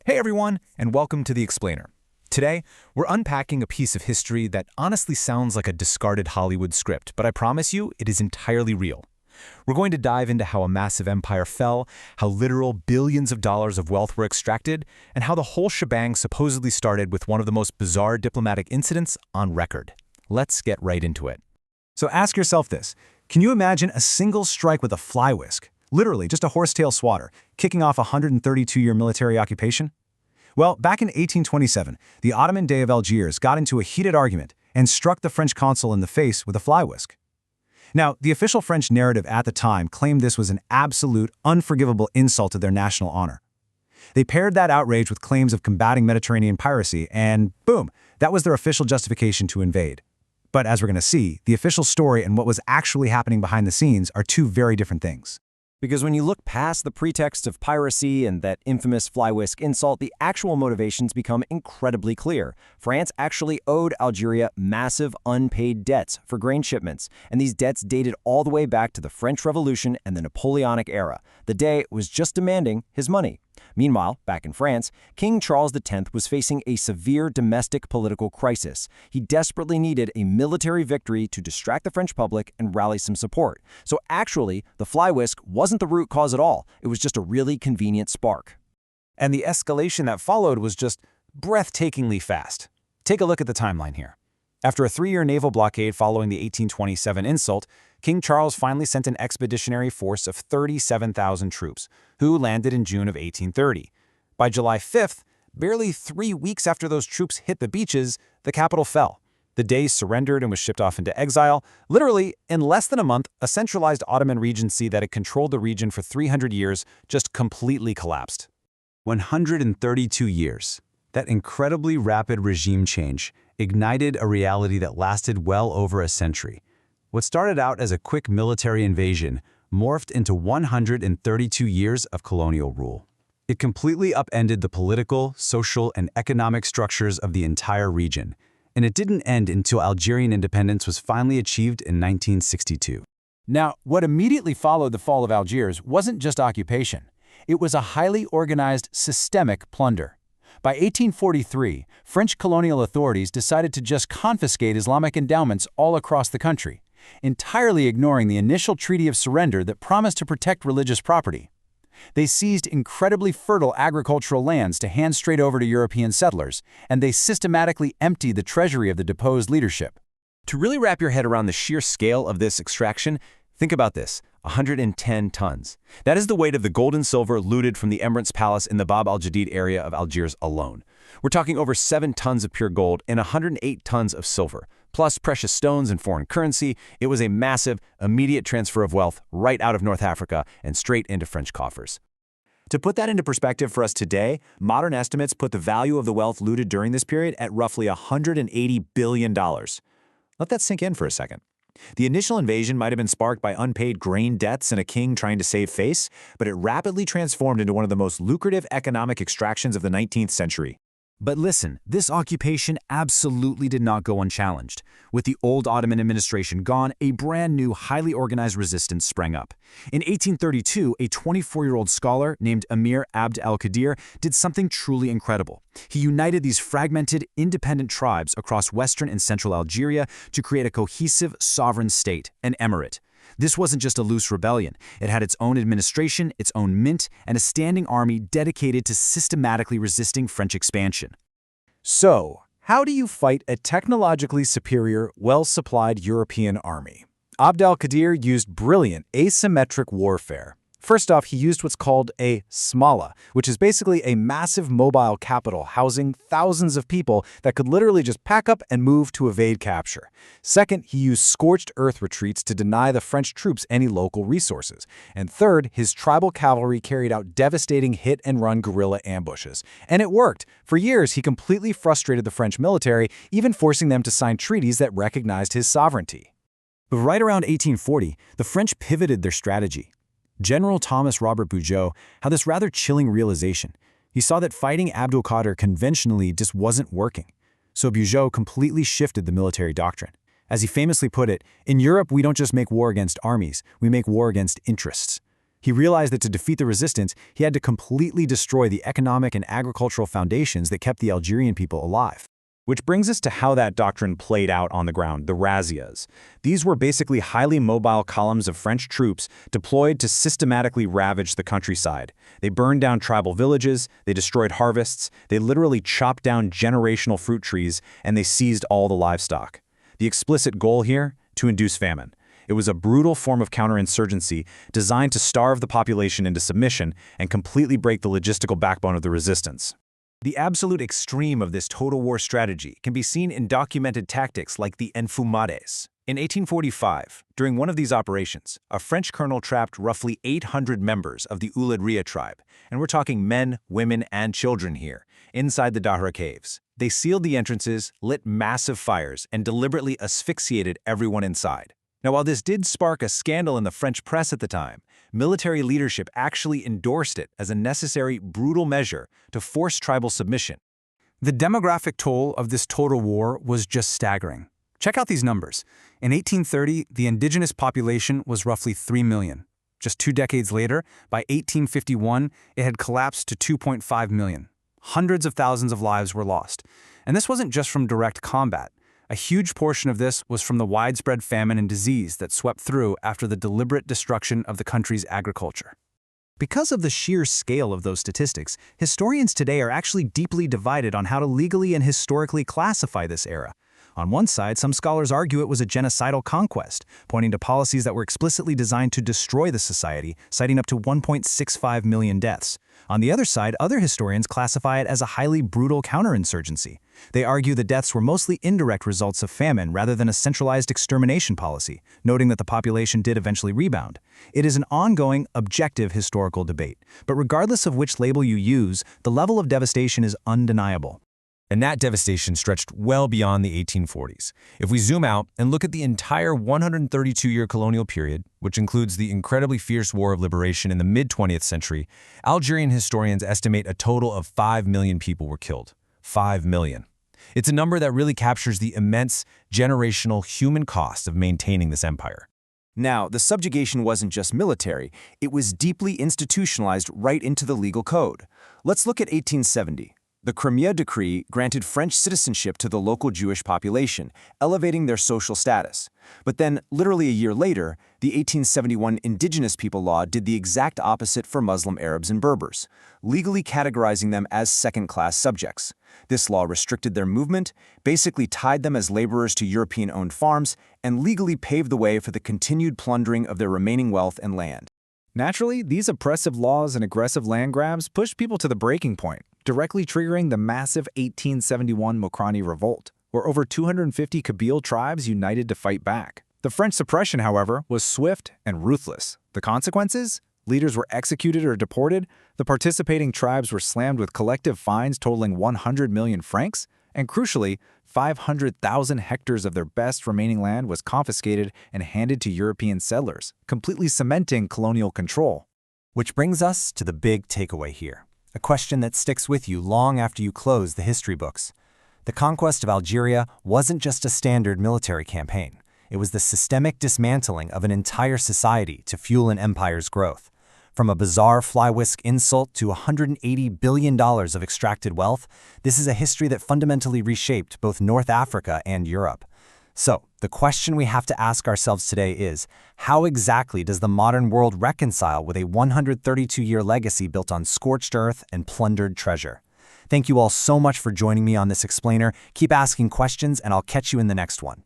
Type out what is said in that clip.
Hey everyone, and welcome to The Explainer. Today, we're unpacking a piece of history that honestly sounds like a discarded Hollywood script, but I promise you, it is entirely real. We're going to dive into how a massive empire fell, how literal billions of dollars of wealth were extracted, and how the whole shebang supposedly started with one of the most bizarre diplomatic incidents on record. Let's get right into it. So ask yourself this, can you imagine a single strike with a fly whisk? Literally, just a horsetail swatter, kicking off a 132-year military occupation? Well, back in 1827, the Ottoman Dey of Algiers got into a heated argument and struck the French consul in the face with a fly whisk. Now, the official French narrative at the time claimed this was an absolute, unforgivable insult to their national honor. They paired that outrage with claims of combating Mediterranean piracy, and boom, that was their official justification to invade. But as we're going to see, the official story and what was actually happening behind the scenes are two very different things. Because when you look past the pretext of piracy and that infamous fly-whisk insult, the actual motivations become incredibly clear. France actually owed Algeria massive unpaid debts for grain shipments, and these debts dated all the way back to the French Revolution and the Napoleonic era. The Dey was just demanding his money. Meanwhile, back in France, King Charles X was facing a severe domestic political crisis. He desperately needed a military victory to distract the French public and rally some support. So actually, the fly whisk wasn't the root cause at all. It was just a really convenient spark. And the escalation that followed was just breathtakingly fast. Take a look at the timeline here. After a 3-year naval blockade following the 1827 insult, King Charles finally sent an expeditionary force of 37,000 troops, who landed in June of 1830. By July 5th, barely 3 weeks after those troops hit the beaches, the capital fell. The Dey surrendered and was shipped off into exile. Literally, in less than a month, a centralized Ottoman regency that had controlled the region for 300 years just completely collapsed. 132 years. That incredibly rapid regime change ignited a reality that lasted well over a century. What started out as a quick military invasion morphed into 132 years of colonial rule. It completely upended the political, social, and economic structures of the entire region, and it didn't end until Algerian independence was finally achieved in 1962. Now, what immediately followed the fall of Algiers wasn't just occupation. It was a highly organized, systemic plunder. By 1843, French colonial authorities decided to just confiscate Islamic endowments all across the country, entirely ignoring the initial treaty of surrender that promised to protect religious property. They seized incredibly fertile agricultural lands to hand straight over to European settlers, and they systematically emptied the treasury of the deposed leadership. To really wrap your head around the sheer scale of this extraction, think about this, 110 tons. That is the weight of the gold and silver looted from the Emirates Palace in the Bab al-Jadid area of Algiers alone. We're talking over 7 tons of pure gold and 108 tons of silver, plus precious stones and foreign currency. It was a massive, immediate transfer of wealth right out of North Africa and straight into French coffers. To put that into perspective for us today, modern estimates put the value of the wealth looted during this period at roughly $180 billion. Let that sink in for a second. The initial invasion might have been sparked by unpaid grain debts and a king trying to save face, but it rapidly transformed into one of the most lucrative economic extractions of the 19th century. But listen, this occupation absolutely did not go unchallenged. With the old Ottoman administration gone, a brand new, highly organized resistance sprang up. In 1832, a 24-year-old scholar named Emir Abd al-Qadir did something truly incredible. He united these fragmented, independent tribes across western and central Algeria to create a cohesive, sovereign state, an emirate. This wasn't just a loose rebellion. It had its own administration, its own mint, and a standing army dedicated to systematically resisting French expansion. So, how do you fight a technologically superior, well-supplied European army? Abd al-Qadir used brilliant asymmetric warfare. First off, he used what's called a smala, which is basically a massive mobile capital housing thousands of people that could literally just pack up and move to evade capture. Second, he used scorched earth retreats to deny the French troops any local resources. And third, his tribal cavalry carried out devastating hit-and-run guerrilla ambushes. And it worked. For years, he completely frustrated the French military, even forcing them to sign treaties that recognized his sovereignty. But right around 1840, the French pivoted their strategy. General Thomas Robert Bugeaud had this rather chilling realization. He saw that fighting Abdul Qadir conventionally just wasn't working. So Bugeaud completely shifted the military doctrine. As he famously put it, in Europe we don't just make war against armies, we make war against interests. He realized that to defeat the resistance, he had to completely destroy the economic and agricultural foundations that kept the Algerian people alive. Which brings us to how that doctrine played out on the ground, the razzias. These were basically highly mobile columns of French troops deployed to systematically ravage the countryside. They burned down tribal villages, they destroyed harvests, they literally chopped down generational fruit trees, and they seized all the livestock. The explicit goal here? To induce famine. It was a brutal form of counterinsurgency designed to starve the population into submission and completely break the logistical backbone of the resistance. The absolute extreme of this total war strategy can be seen in documented tactics like the enfumades. In 1845, during one of these operations, a French colonel trapped roughly 800 members of the Ouladria tribe, and we're talking men, women, and children here, inside the Dahra caves. They sealed the entrances, lit massive fires, and deliberately asphyxiated everyone inside. Now, while this did spark a scandal in the French press at the time, military leadership actually endorsed it as a necessary, brutal measure to force tribal submission. The demographic toll of this total war was just staggering. Check out these numbers. In 1830, the indigenous population was roughly 3 million. Just 2 decades later, by 1851, it had collapsed to 2.5 million. Hundreds of thousands of lives were lost. And this wasn't just from direct combat. A huge portion of this was from the widespread famine and disease that swept through after the deliberate destruction of the country's agriculture. Because of the sheer scale of those statistics, historians today are actually deeply divided on how to legally and historically classify this era. On one side, some scholars argue it was a genocidal conquest, pointing to policies that were explicitly designed to destroy the society, citing up to 1.65 million deaths. On the other side, other historians classify it as a highly brutal counterinsurgency. They argue the deaths were mostly indirect results of famine rather than a centralized extermination policy, noting that the population did eventually rebound. It is an ongoing, objective historical debate, but regardless of which label you use, the level of devastation is undeniable. And that devastation stretched well beyond the 1840s. If we zoom out and look at the entire 132-year colonial period, which includes the incredibly fierce War of Liberation in the mid-20th century, Algerian historians estimate a total of 5 million people were killed. 5 million. It's a number that really captures the immense, generational human cost of maintaining this empire. Now, the subjugation wasn't just military, it was deeply institutionalized right into the legal code. Let's look at 1870. The Crimea Decree granted French citizenship to the local Jewish population, elevating their social status. But then, literally a year later, the 1871 Indigenous People Law did the exact opposite for Muslim Arabs and Berbers, legally categorizing them as second-class subjects. This law restricted their movement, basically tied them as laborers to European-owned farms, and legally paved the way for the continued plundering of their remaining wealth and land. Naturally, these oppressive laws and aggressive land grabs pushed people to the breaking point, directly triggering the massive 1871 Mokrani Revolt, where over 250 Kabyle tribes united to fight back. The French suppression, however, was swift and ruthless. The consequences? Leaders were executed or deported, the participating tribes were slammed with collective fines totaling 100 million francs, and crucially, 500,000 hectares of their best remaining land was confiscated and handed to European settlers, completely cementing colonial control. Which brings us to the big takeaway here, a question that sticks with you long after you close the history books. The conquest of Algeria wasn't just a standard military campaign. It was the systemic dismantling of an entire society to fuel an empire's growth. From a bizarre fly-whisk insult to $180 billion of extracted wealth, this is a history that fundamentally reshaped both North Africa and Europe. So, the question we have to ask ourselves today is, how exactly does the modern world reconcile with a 132-year legacy built on scorched earth and plundered treasure? Thank you all so much for joining me on this explainer. Keep asking questions, and I'll catch you in the next one.